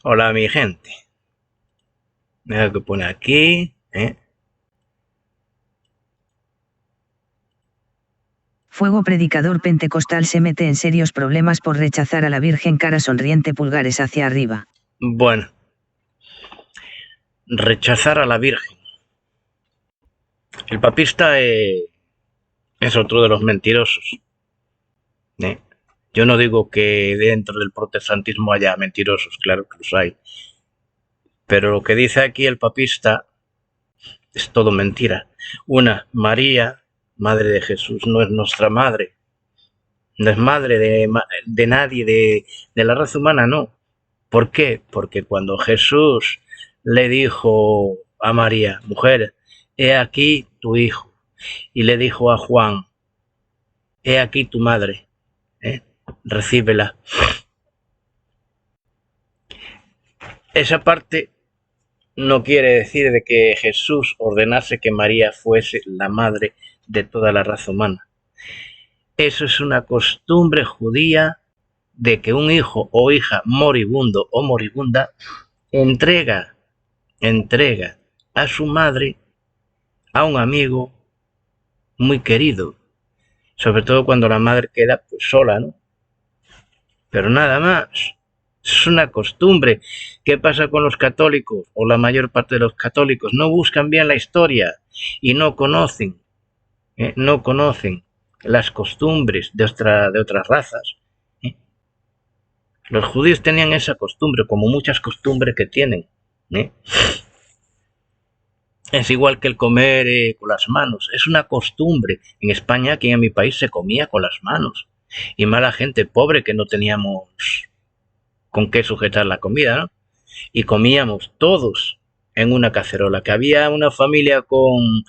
Hola, mi gente. Mira que pone aquí. Fuego predicador pentecostal se mete en serios problemas por rechazar a la Virgen, cara sonriente, pulgares hacia arriba. Bueno, rechazar a la Virgen. El papista es otro de los mentirosos. Yo no digo que dentro del protestantismo haya mentirosos, claro que los hay. Pero lo que dice aquí el papista es todo mentira. Una, María, madre de Jesús, no es nuestra madre. No es madre de nadie, de la raza humana, no. ¿Por qué? Porque cuando Jesús le dijo a María, mujer, he aquí tu hijo, y le dijo a Juan, he aquí tu madre, recíbela. Esa parte no quiere decir de que Jesús ordenase que María fuese la madre de toda la raza humana. Eso es una costumbre judía de que un hijo o hija moribundo o moribunda entrega a su madre a un amigo muy querido, sobre todo cuando la madre queda pues sola, ¿no? Pero nada más. Es una costumbre. ¿Qué pasa con los católicos? O la mayor parte de los católicos no buscan bien la historia y no conocen las costumbres de otras razas. Los judíos tenían esa costumbre, como muchas costumbres que tienen. Es igual que el comer con las manos. Es una costumbre. En España, aquí en mi país, se comía con las manos. Y mala gente pobre que no teníamos con qué sujetar la comida, ¿no? Y comíamos todos en una cacerola. Que había una familia con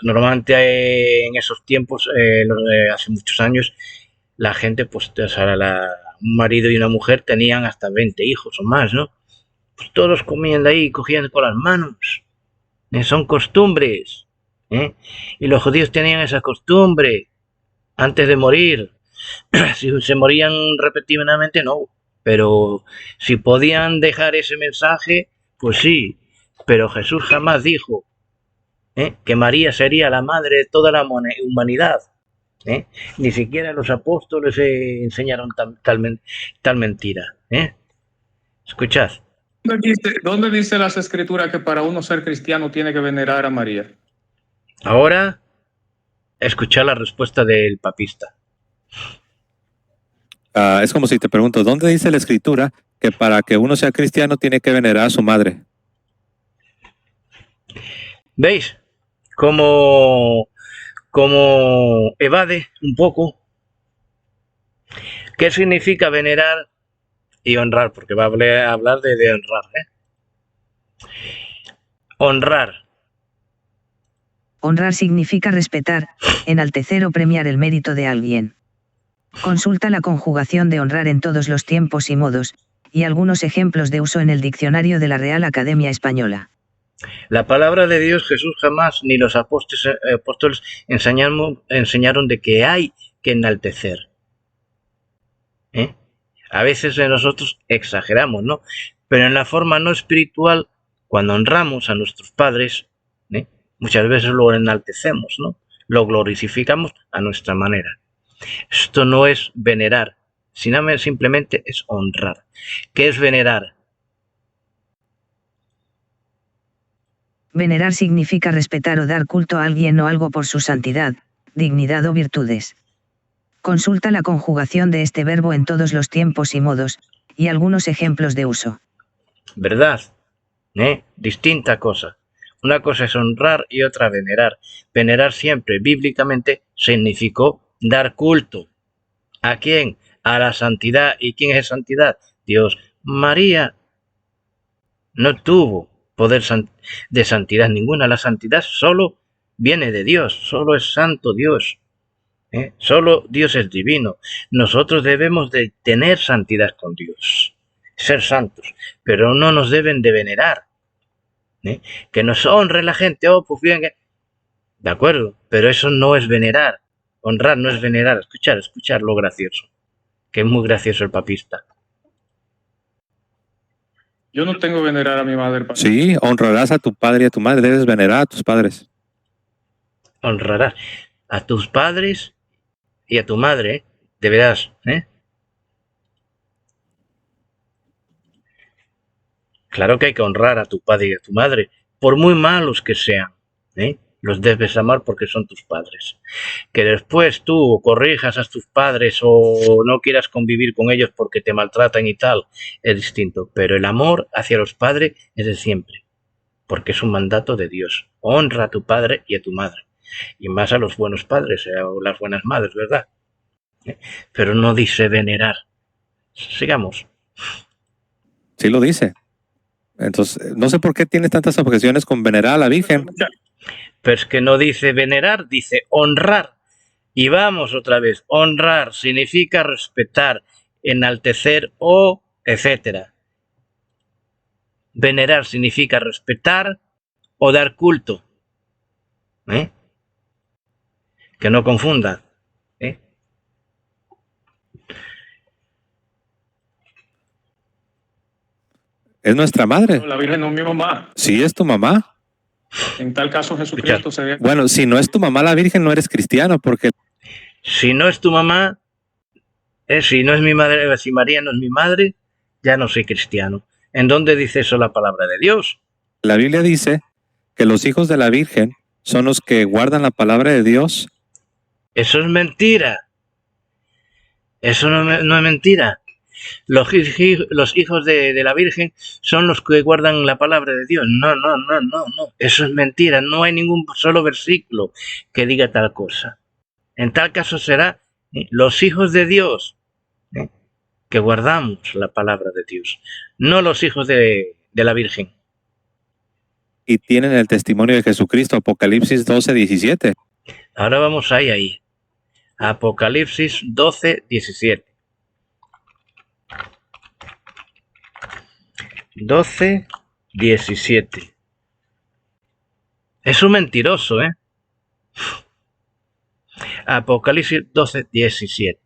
normalmente en esos tiempos, hace muchos años, la gente, pues, o sea, un marido y una mujer tenían hasta 20 hijos o más, ¿no? Pues todos comían de ahí, cogían con las manos. Son costumbres. Y los judíos tenían esa costumbre antes de morir. Si se morían repetidamente, no. Pero si podían dejar ese mensaje, pues sí. Pero Jesús jamás dijo que María sería la madre de toda la humanidad. Ni siquiera los apóstoles enseñaron tal mentira. Escuchad. ¿Dónde dice las escrituras que para uno ser cristiano tiene que venerar a María? Ahora, escuchad la respuesta del papista. Es como si te pregunto, ¿dónde dice la escritura que para que uno sea cristiano tiene que venerar a su madre? ¿Veis cómo evade un poco? ¿Qué significa venerar y honrar? Porque va a hablar de honrar. Honrar. Honrar significa respetar, enaltecer o premiar el mérito de alguien. Consulta la conjugación de honrar en todos los tiempos y modos, y algunos ejemplos de uso en el diccionario de la Real Academia Española. La palabra de Dios, Jesús jamás, ni los apóstoles enseñaron de que hay que enaltecer. A veces nosotros exageramos, ¿no? Pero en la forma no espiritual, cuando honramos a nuestros padres, muchas veces lo enaltecemos, ¿no? Lo glorificamos a nuestra manera. Esto no es venerar, sino simplemente es honrar. ¿Qué es venerar? Venerar significa respetar o dar culto a alguien o algo por su santidad, dignidad o virtudes. Consulta la conjugación de este verbo en todos los tiempos y modos, y algunos ejemplos de uso. ¿Verdad? Distinta cosa. Una cosa es honrar y otra venerar. Venerar siempre, bíblicamente, significó dar culto. ¿A quién? A la santidad. ¿Y quién es santidad? Dios. María no tuvo poder de santidad ninguna. La santidad solo viene de Dios. Solo es santo Dios. Solo Dios es divino. Nosotros debemos de tener santidad con Dios. Ser santos. Pero no nos deben de venerar. Que nos honre la gente. Oh, pues bien. De acuerdo. Pero eso no es venerar. Honrar no es venerar. Escuchar lo gracioso. Que es muy gracioso el papista. Yo no tengo que venerar a mi madre. Sí, honrarás a tu padre y a tu madre. Debes venerar a tus padres. Honrarás a tus padres y a tu madre. Deberás, Claro que hay que honrar a tu padre y a tu madre, por muy malos que sean, Los debes amar porque son tus padres. Que después tú corrijas a tus padres o no quieras convivir con ellos porque te maltratan y tal, es distinto. Pero el amor hacia los padres es de siempre, porque es un mandato de Dios. Honra a tu padre y a tu madre. Y más a los buenos padres o las buenas madres, ¿verdad? Pero no dice venerar. Sigamos. Sí lo dice. Entonces, no sé por qué tienes tantas objeciones con venerar a la Virgen. Pero es que no dice venerar, dice honrar. Y vamos otra vez. Honrar significa respetar, enaltecer o etcétera. Venerar significa respetar o dar culto. Que no confunda. Es nuestra madre. La Virgen no es mi mamá. Sí, es tu mamá. En tal caso, Jesucristo sería... Bueno, si no es tu mamá la Virgen, no eres cristiano, porque... Si no es tu mamá, si no es mi madre, si María no es mi madre, ya no soy cristiano. ¿En dónde dice eso la palabra de Dios? La Biblia dice que los hijos de la Virgen son los que guardan la palabra de Dios. Eso es mentira. Eso no es mentira. Los hijos de la Virgen son los que guardan la palabra de Dios. No. Eso es mentira. No hay ningún solo versículo que diga tal cosa. En tal caso será los hijos de Dios que guardamos la palabra de Dios, no los hijos de la Virgen. Y tienen el testimonio de Jesucristo, Apocalipsis 12:17. Ahora vamos ahí. Apocalipsis 12:17. 12:17. Es un mentiroso, Apocalipsis 12:17.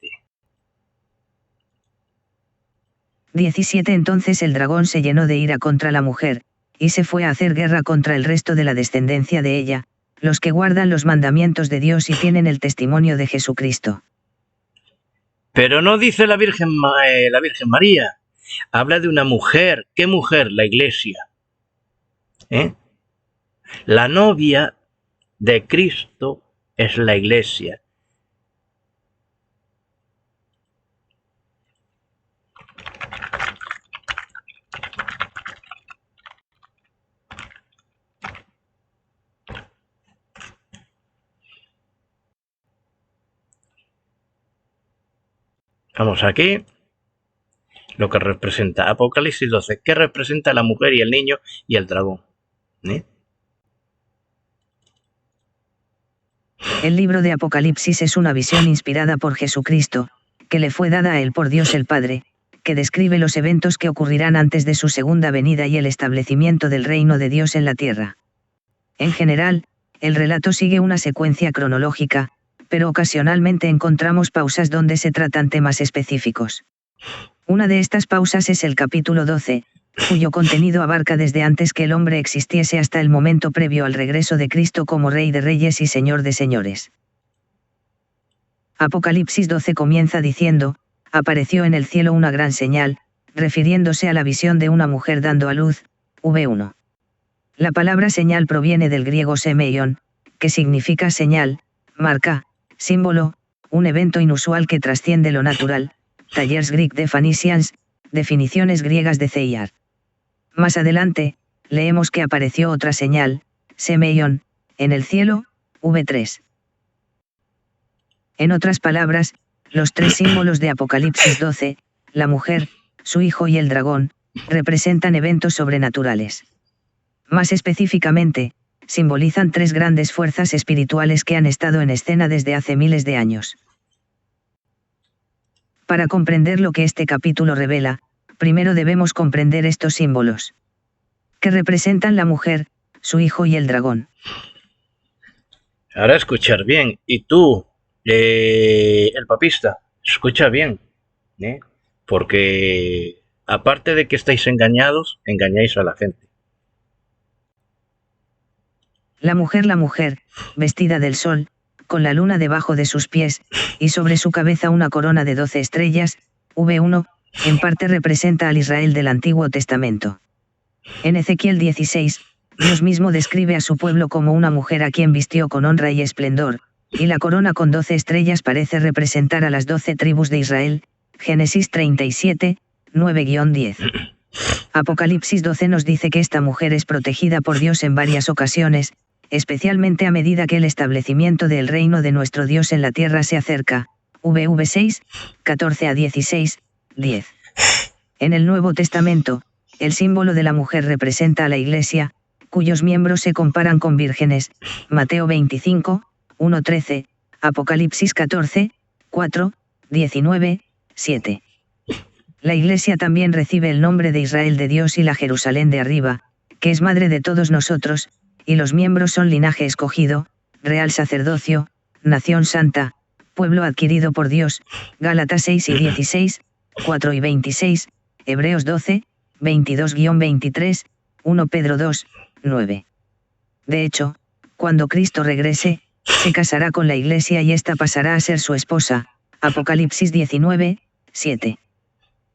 17. Entonces el dragón se llenó de ira contra la mujer, y se fue a hacer guerra contra el resto de la descendencia de ella, los que guardan los mandamientos de Dios y tienen el testimonio de Jesucristo. Pero no dice la Virgen María. Habla de una mujer. ¿Qué mujer? La Iglesia. La novia de Cristo es la Iglesia. Vamos aquí. Lo que representa Apocalipsis 12. ¿Qué representa la mujer y el niño y el dragón? El libro de Apocalipsis es una visión inspirada por Jesucristo, que le fue dada a él por Dios el Padre, que describe los eventos que ocurrirán antes de su segunda venida y el establecimiento del reino de Dios en la tierra. En general, el relato sigue una secuencia cronológica, pero ocasionalmente encontramos pausas donde se tratan temas específicos. Una de estas pausas es el capítulo 12, cuyo contenido abarca desde antes que el hombre existiese hasta el momento previo al regreso de Cristo como Rey de Reyes y Señor de Señores. Apocalipsis 12 comienza diciendo, apareció en el cielo una gran señal, refiriéndose a la visión de una mujer dando a luz, v1. La palabra señal proviene del griego semeion, que significa señal, marca, símbolo, un evento inusual que trasciende lo natural, Talleres Greek Definitions, definiciones griegas de Ceyar. Más adelante, leemos que apareció otra señal, semeion, en el cielo, v3. En otras palabras, los tres símbolos de Apocalipsis 12, la mujer, su hijo y el dragón, representan eventos sobrenaturales. Más específicamente, simbolizan tres grandes fuerzas espirituales que han estado en escena desde hace miles de años. Para comprender lo que este capítulo revela, primero debemos comprender estos símbolos, que representan la mujer, su hijo y el dragón. Ahora escuchar bien. Y tú, el papista, escucha bien, porque aparte de que estáis engañados, engañáis a la gente. La mujer, vestida del sol, con la luna debajo de sus pies, y sobre su cabeza una corona de 12 estrellas, V1, en parte representa al Israel del Antiguo Testamento. En Ezequiel 16, Dios mismo describe a su pueblo como una mujer a quien vistió con honra y esplendor, y la corona con 12 estrellas parece representar a las 12 tribus de Israel, Génesis 37, 9-10. Apocalipsis 12 nos dice que esta mujer es protegida por Dios en varias ocasiones, especialmente a medida que el establecimiento del reino de nuestro Dios en la tierra se acerca, VV 6, 14-16, 10. En el Nuevo Testamento, el símbolo de la mujer representa a la Iglesia, cuyos miembros se comparan con vírgenes, Mateo 25, 1-13, Apocalipsis 14, 4, 19, 7. La Iglesia también recibe el nombre de Israel de Dios y la Jerusalén de arriba, que es madre de todos nosotros, y los miembros son linaje escogido, real sacerdocio, nación santa, pueblo adquirido por Dios, Gálatas 6 y 16, 4 y 26, Hebreos 12, 22-23, 1 Pedro 2, 9. De hecho, cuando Cristo regrese, se casará con la Iglesia y ésta pasará a ser su esposa, Apocalipsis 19, 7.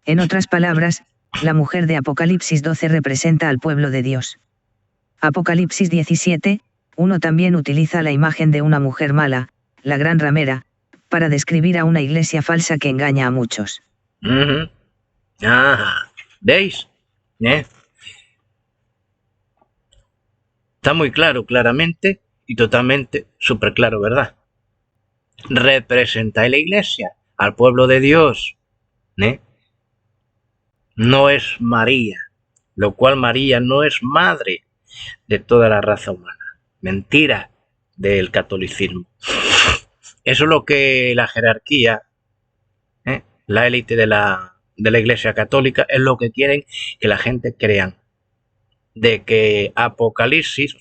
En otras palabras, la mujer de Apocalipsis 12 representa al pueblo de Dios. Apocalipsis 17, 1 también utiliza la imagen de una mujer mala, la gran ramera, para describir a una iglesia falsa que engaña a muchos. ¿Veis? Está muy claro, claramente y totalmente súper claro, ¿verdad? Representa a la iglesia, al pueblo de Dios. No es María, lo cual María no es madre de toda la raza humana. Mentira del catolicismo. Eso es lo que la jerarquía, la élite de la Iglesia Católica, es lo que quieren que la gente crean. De que Apocalipsis,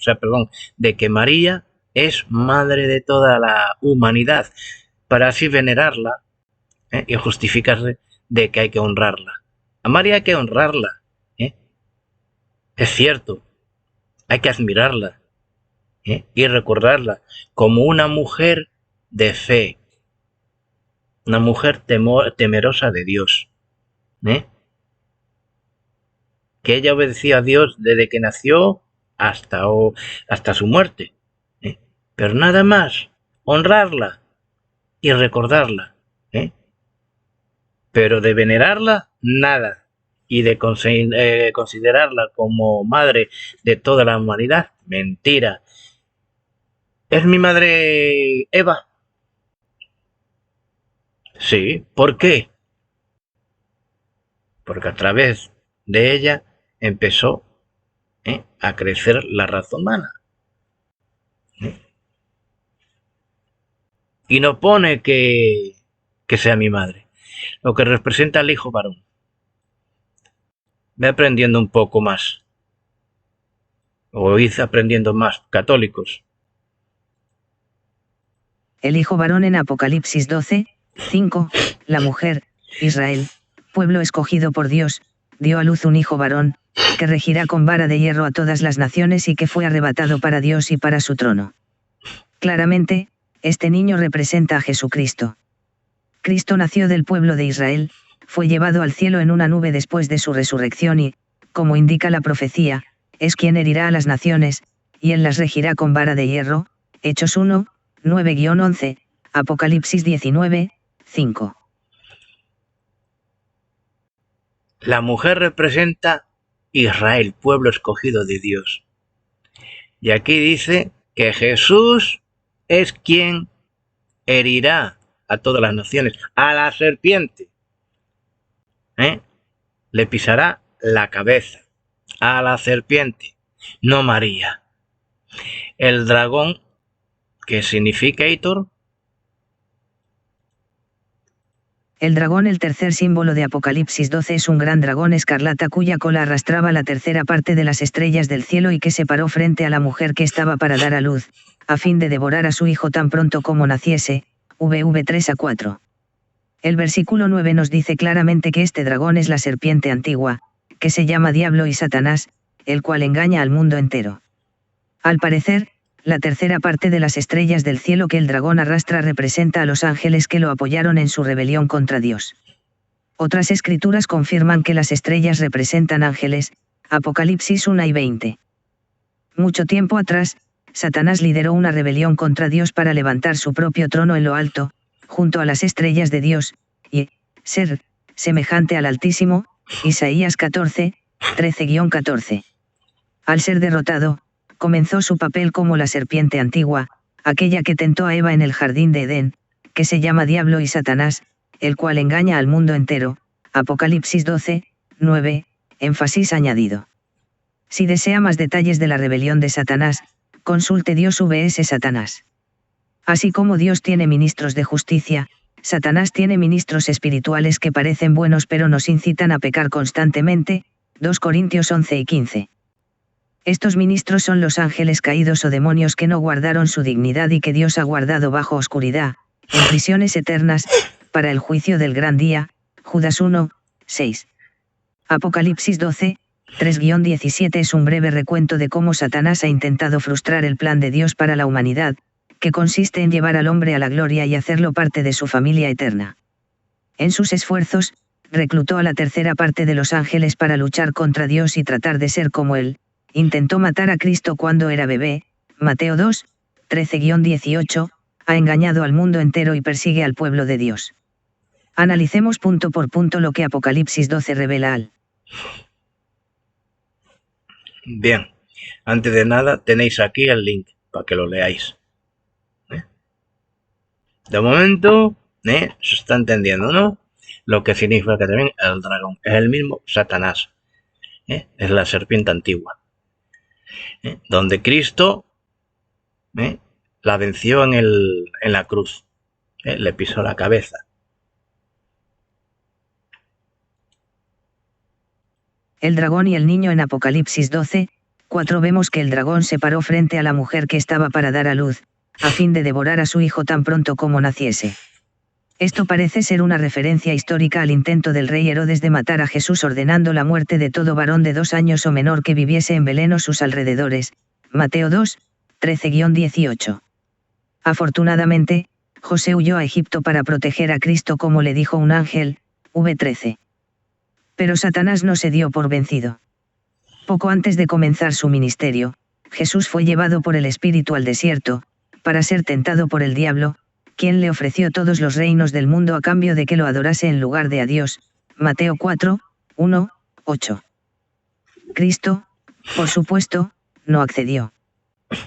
de que María es madre de toda la humanidad, para así venerarla y justificarse de que hay que honrarla. A María hay que honrarla. Es cierto, hay que admirarla y recordarla como una mujer de fe, una mujer temerosa de Dios, que ella obedecía a Dios desde que nació hasta su muerte, pero nada más, honrarla y recordarla, pero de venerarla, nada, y de considerarla como madre de toda la humanidad, mentira. ¿Es mi madre Eva? Sí, ¿por qué? Porque a través de ella empezó a crecer la raza humana. Y no pone que sea mi madre, lo que representa al hijo varón. Ve aprendiendo un poco más, o id aprendiendo más, católicos. El hijo varón en Apocalipsis 12, 5, la mujer, Israel, pueblo escogido por Dios, dio a luz un hijo varón, que regirá con vara de hierro a todas las naciones y que fue arrebatado para Dios y para su trono. Claramente, este niño representa a Jesucristo. Cristo nació del pueblo de Israel, fue llevado al cielo en una nube después de su resurrección y, como indica la profecía, es quien herirá a las naciones, y él las regirá con vara de hierro, Hechos 1, 9-11, Apocalipsis 19, 5. La mujer representa Israel, pueblo escogido de Dios. Y aquí dice que Jesús es quien herirá a todas las naciones, a la serpiente. Le pisará la cabeza a la serpiente, no María. El dragón, ¿qué significa, Heitor? El dragón, el tercer símbolo de Apocalipsis 12, es un gran dragón escarlata cuya cola arrastraba la tercera parte de las estrellas del cielo y que se paró frente a la mujer que estaba para dar a luz, a fin de devorar a su hijo tan pronto como naciese, VV 3-4. El versículo 9 nos dice claramente que este dragón es la serpiente antigua, que se llama Diablo y Satanás, el cual engaña al mundo entero. Al parecer, la tercera parte de las estrellas del cielo que el dragón arrastra representa a los ángeles que lo apoyaron en su rebelión contra Dios. Otras escrituras confirman que las estrellas representan ángeles, Apocalipsis 1 y 20. Mucho tiempo atrás, Satanás lideró una rebelión contra Dios para levantar su propio trono en lo alto, junto a las estrellas de Dios, y ser semejante al Altísimo, Isaías 14, 13-14. Al ser derrotado, comenzó su papel como la serpiente antigua, aquella que tentó a Eva en el jardín de Edén, que se llama Diablo y Satanás, el cual engaña al mundo entero, Apocalipsis 12, 9, énfasis añadido. Si desea más detalles de la rebelión de Satanás, consulte Dios vs Satanás. Así como Dios tiene ministros de justicia, Satanás tiene ministros espirituales que parecen buenos pero nos incitan a pecar constantemente, 2 Corintios 11 y 15. Estos ministros son los ángeles caídos o demonios que no guardaron su dignidad y que Dios ha guardado bajo oscuridad, en prisiones eternas, para el juicio del gran día, Judas 1, 6. Apocalipsis 12, 3-17 es un breve recuento de cómo Satanás ha intentado frustrar el plan de Dios para la humanidad, que consiste en llevar al hombre a la gloria y hacerlo parte de su familia eterna. En sus esfuerzos, reclutó a la tercera parte de los ángeles para luchar contra Dios y tratar de ser como él. Intentó matar a Cristo cuando era bebé, Mateo 2, 13-18, ha engañado al mundo entero y persigue al pueblo de Dios. Analicemos punto por punto lo que Apocalipsis 12 revela al. Bien, antes de nada tenéis aquí el link para que lo leáis. De momento, se está entendiendo, ¿no? Lo que significa que también el dragón es el mismo Satanás, es la serpiente antigua, donde Cristo la venció en la cruz, le pisó la cabeza. El dragón y el niño en Apocalipsis 12, 4 vemos que el dragón se paró frente a la mujer que estaba para dar a luz, a fin de devorar a su hijo tan pronto como naciese. Esto parece ser una referencia histórica al intento del rey Herodes de matar a Jesús ordenando la muerte de todo varón de 2 años o menor que viviese en Belén o sus alrededores, Mateo 2, 13-18. Afortunadamente, José huyó a Egipto para proteger a Cristo como le dijo un ángel, v13. Pero Satanás no se dio por vencido. Poco antes de comenzar su ministerio, Jesús fue llevado por el Espíritu al desierto, para ser tentado por el diablo, quien le ofreció todos los reinos del mundo a cambio de que lo adorase en lugar de a Dios, Mateo 4, 1, 8. Cristo, por supuesto, no accedió.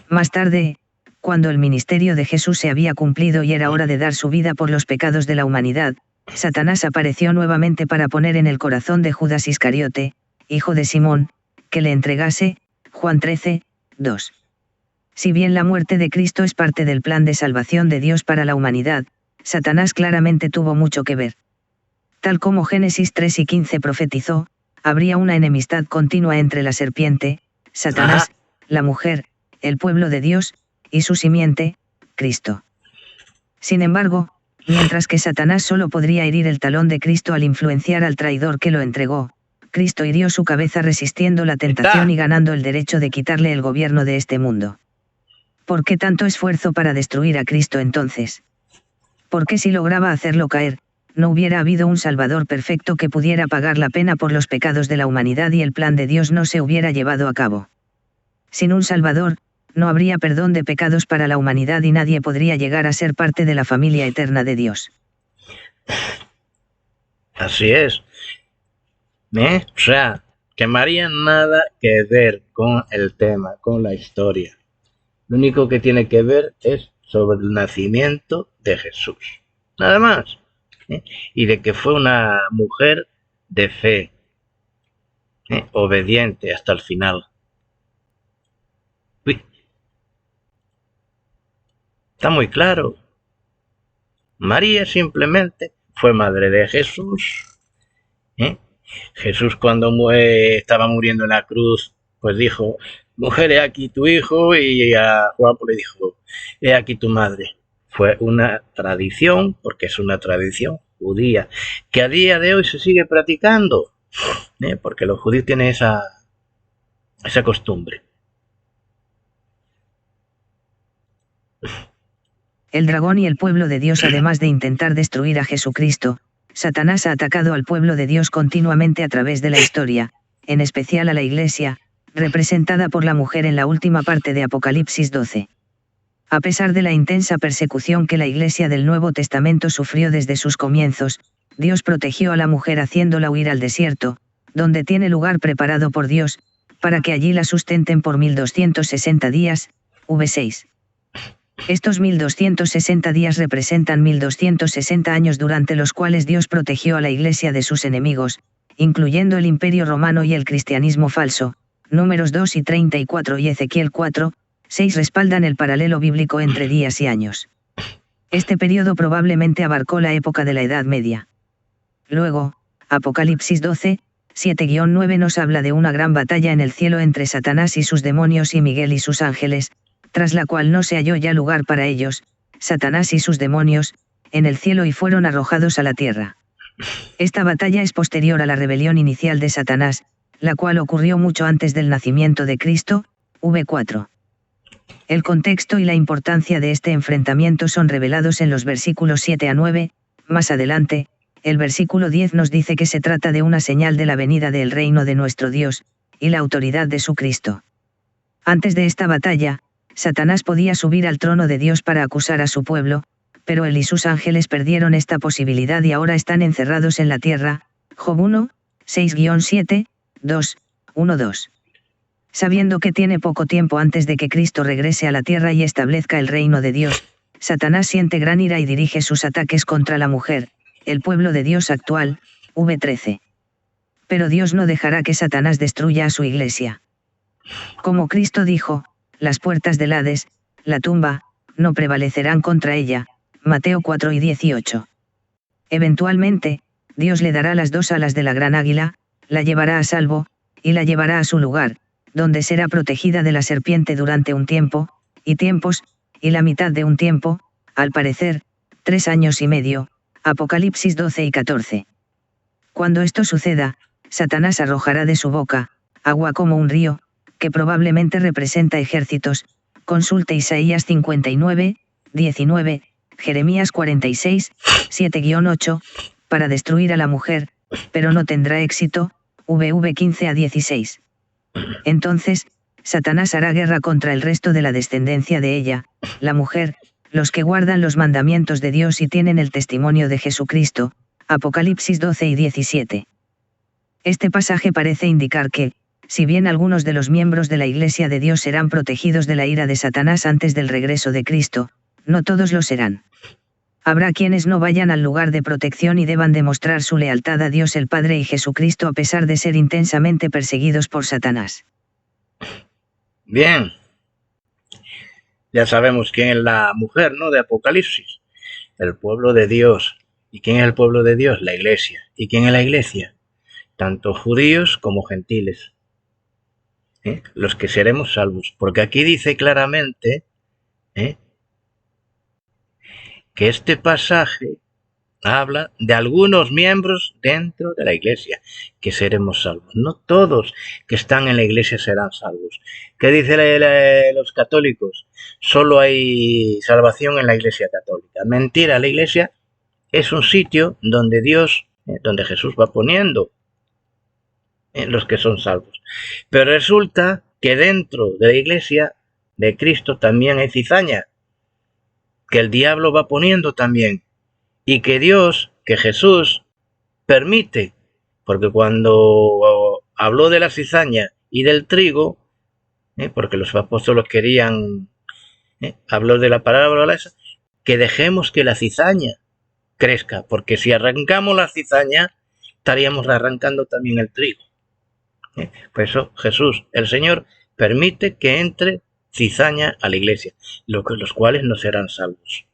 Más tarde, cuando el ministerio de Jesús se había cumplido y era hora de dar su vida por los pecados de la humanidad, Satanás apareció nuevamente para poner en el corazón de Judas Iscariote, hijo de Simón, que le entregase, Juan 13, 2. Si bien la muerte de Cristo es parte del plan de salvación de Dios para la humanidad, Satanás claramente tuvo mucho que ver. Tal como Génesis 3 y 15 profetizó, habría una enemistad continua entre la serpiente, Satanás, la mujer, el pueblo de Dios, y su simiente, Cristo. Sin embargo, mientras que Satanás solo podría herir el talón de Cristo al influenciar al traidor que lo entregó, Cristo hirió su cabeza resistiendo la tentación y ganando el derecho de quitarle el gobierno de este mundo. ¿Por qué tanto esfuerzo para destruir a Cristo entonces? Porque si lograba hacerlo caer, no hubiera habido un Salvador perfecto que pudiera pagar la pena por los pecados de la humanidad y el plan de Dios no se hubiera llevado a cabo. Sin un Salvador, no habría perdón de pecados para la humanidad y nadie podría llegar a ser parte de la familia eterna de Dios. Así es. O sea, que María nada que ver con el tema, con la historia. Lo único que tiene que ver es sobre el nacimiento de Jesús. Nada más. Y de que fue una mujer de fe, obediente hasta el final. Uy. Está muy claro. María simplemente fue madre de Jesús. Jesús cuando estaba muriendo en la cruz, pues dijo, mujer, he aquí tu hijo, y a Juan le dijo, he aquí tu madre. Fue una tradición, porque es una tradición judía, que a día de hoy se sigue practicando, porque los judíos tienen esa costumbre. El dragón y el pueblo de Dios, además de intentar destruir a Jesucristo, Satanás ha atacado al pueblo de Dios continuamente a través de la historia, en especial a la Iglesia, representada por la mujer en la última parte de Apocalipsis 12. A pesar de la intensa persecución que la Iglesia del Nuevo Testamento sufrió desde sus comienzos, Dios protegió a la mujer haciéndola huir al desierto, donde tiene lugar preparado por Dios, para que allí la sustenten por 1260 días, v6. Estos 1260 días representan 1260 años durante los cuales Dios protegió a la Iglesia de sus enemigos, incluyendo el Imperio Romano y el cristianismo falso. Números 2 y 34 y Ezequiel 4, 6 respaldan el paralelo bíblico entre días y años. Este periodo probablemente abarcó la época de la Edad Media. Luego, Apocalipsis 12, 7-9 nos habla de una gran batalla en el cielo entre Satanás y sus demonios y Miguel y sus ángeles, tras la cual no se halló ya lugar para ellos, Satanás y sus demonios, en el cielo y fueron arrojados a la tierra. Esta batalla es posterior a la rebelión inicial de Satanás, la cual ocurrió mucho antes del nacimiento de Cristo, v4. El contexto y la importancia de este enfrentamiento son revelados en los versículos 7-9, más adelante, el versículo 10 nos dice que se trata de una señal de la venida del reino de nuestro Dios, y la autoridad de su Cristo. Antes de esta batalla, Satanás podía subir al trono de Dios para acusar a su pueblo, pero él y sus ángeles perdieron esta posibilidad y ahora están encerrados en la tierra. Job 1, 6-7, 2, 1-2. Sabiendo que tiene poco tiempo antes de que Cristo regrese a la tierra y establezca el reino de Dios, Satanás siente gran ira y dirige sus ataques contra la mujer, el pueblo de Dios actual, v13. Pero Dios no dejará que Satanás destruya a su iglesia. Como Cristo dijo, las puertas del Hades, la tumba, no prevalecerán contra ella, Mateo 4 y 18. Eventualmente, Dios le dará las dos alas de la gran águila, la llevará a salvo, y la llevará a su lugar, donde será protegida de la serpiente durante un tiempo, y tiempos, y la mitad de un tiempo, al parecer, 3 años y medio, Apocalipsis 12 y 14. Cuando esto suceda, Satanás arrojará de su boca, agua como un río, que probablemente representa ejércitos, consulte Isaías 59, 19, Jeremías 46, 7-8, para destruir a la mujer, pero no tendrá éxito, VV 15-16. Entonces, Satanás hará guerra contra el resto de la descendencia de ella, la mujer, los que guardan los mandamientos de Dios y tienen el testimonio de Jesucristo, Apocalipsis 12 y 17. Este pasaje parece indicar que, si bien algunos de los miembros de la Iglesia de Dios serán protegidos de la ira de Satanás antes del regreso de Cristo, no todos lo serán. Habrá quienes no vayan al lugar de protección y deban demostrar su lealtad a Dios el Padre y Jesucristo a pesar de ser intensamente perseguidos por Satanás. Bien. Ya sabemos quién es la mujer, ¿no? De Apocalipsis. El pueblo de Dios. ¿Y quién es el pueblo de Dios? La Iglesia. ¿Y quién es la Iglesia? Tanto judíos como gentiles. Los que seremos salvos. Porque aquí dice claramente que este pasaje habla de algunos miembros dentro de la iglesia que seremos salvos. No todos que están en la iglesia serán salvos. ¿Qué dicen los católicos? Solo hay salvación en la iglesia católica. Mentira, la iglesia es un sitio donde Dios, donde Jesús va poniendo los que son salvos. Pero resulta que dentro de la iglesia de Cristo también hay cizaña, que el diablo va poniendo también, y que Dios, que Jesús, permite, porque cuando habló de la cizaña y del trigo, porque los apóstoles querían, habló de la parábola esa, que dejemos que la cizaña crezca, porque si arrancamos la cizaña, estaríamos arrancando también el trigo. Por eso Jesús, el Señor, permite que entre cizaña a la iglesia, los cuales no serán salvos.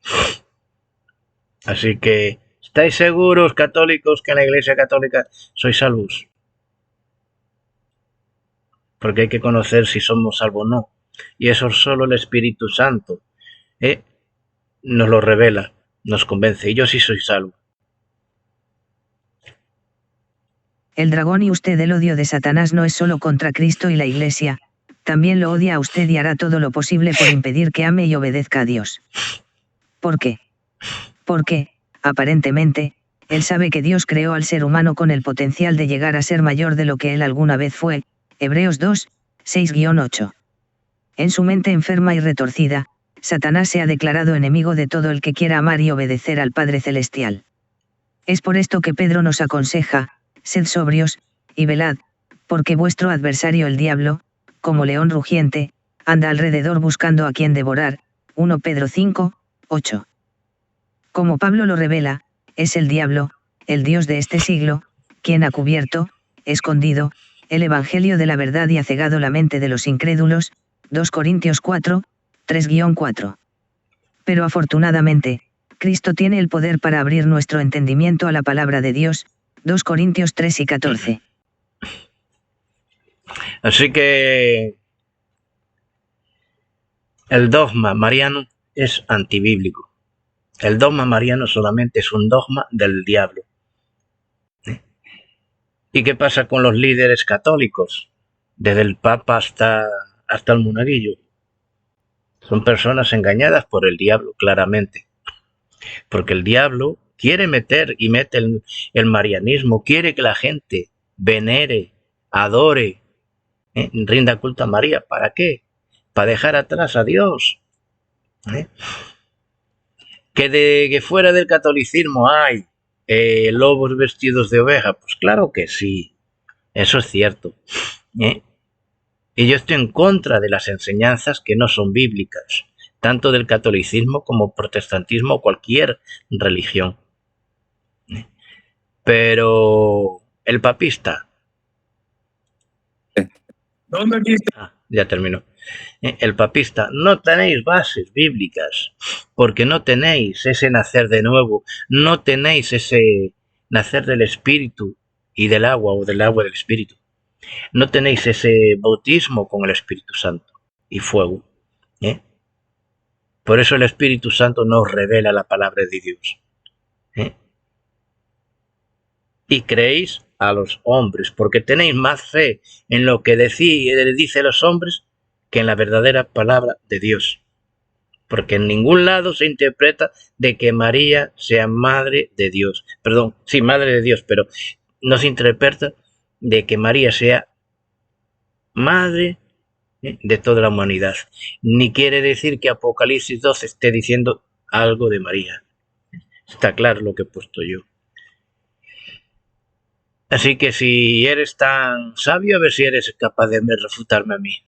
Así que, ¿estáis seguros, católicos, que en la iglesia católica sois salvos? Porque hay que conocer si somos salvos o no. Y eso solo el Espíritu Santo nos lo revela, nos convence. Y yo sí soy salvo. El dragón y usted, el odio de Satanás no es solo contra Cristo y la Iglesia, también lo odia a usted y hará todo lo posible por impedir que ame y obedezca a Dios. ¿Por qué? Porque, aparentemente, él sabe que Dios creó al ser humano con el potencial de llegar a ser mayor de lo que él alguna vez fue, Hebreos 2, 6-8. En su mente enferma y retorcida, Satanás se ha declarado enemigo de todo el que quiera amar y obedecer al Padre Celestial. Es por esto que Pedro nos aconseja, sed sobrios, y velad, porque vuestro adversario el diablo, como león rugiente, anda alrededor buscando a quien devorar, 1 Pedro 5, 8. Como Pablo lo revela, es el diablo, el Dios de este siglo, quien ha cubierto, escondido, el Evangelio de la verdad y ha cegado la mente de los incrédulos, 2 Corintios 4, 3-4. Pero afortunadamente, Cristo tiene el poder para abrir nuestro entendimiento a la palabra de Dios, 2 Corintios 3 y 14. Así que el dogma mariano es antibíblico. El dogma mariano solamente es un dogma del diablo. ¿Y qué pasa con los líderes católicos? Desde el Papa hasta el monaguillo. Son personas engañadas por el diablo, claramente. Porque el diablo quiere meter y mete el marianismo, quiere que la gente venere, adore, rinda culto a María. ¿Para qué? Para dejar atrás a Dios. Que fuera del catolicismo hay lobos vestidos de oveja, pues claro que sí, eso es cierto. Y yo estoy en contra de las enseñanzas que no son bíblicas, tanto del catolicismo como protestantismo o cualquier religión. Pero el papista... ¿Dónde dice? Ya terminó. El papista, no tenéis bases bíblicas, porque no tenéis ese nacer de nuevo, no tenéis ese nacer del Espíritu y del agua, o del agua del Espíritu. No tenéis ese bautismo con el Espíritu Santo y fuego. Por eso el Espíritu Santo nos revela la palabra de Dios. Y creéis a los hombres, porque tenéis más fe en lo que dice los hombres que en la verdadera palabra de Dios. Porque en ningún lado se interpreta de que María sea madre de Dios. Perdón, sí, madre de Dios, pero no se interpreta de que María sea madre de toda la humanidad. Ni quiere decir que Apocalipsis 12 esté diciendo algo de María. Está claro lo que he puesto yo. Así que si eres tan sabio, a ver si eres capaz de refutarme a mí.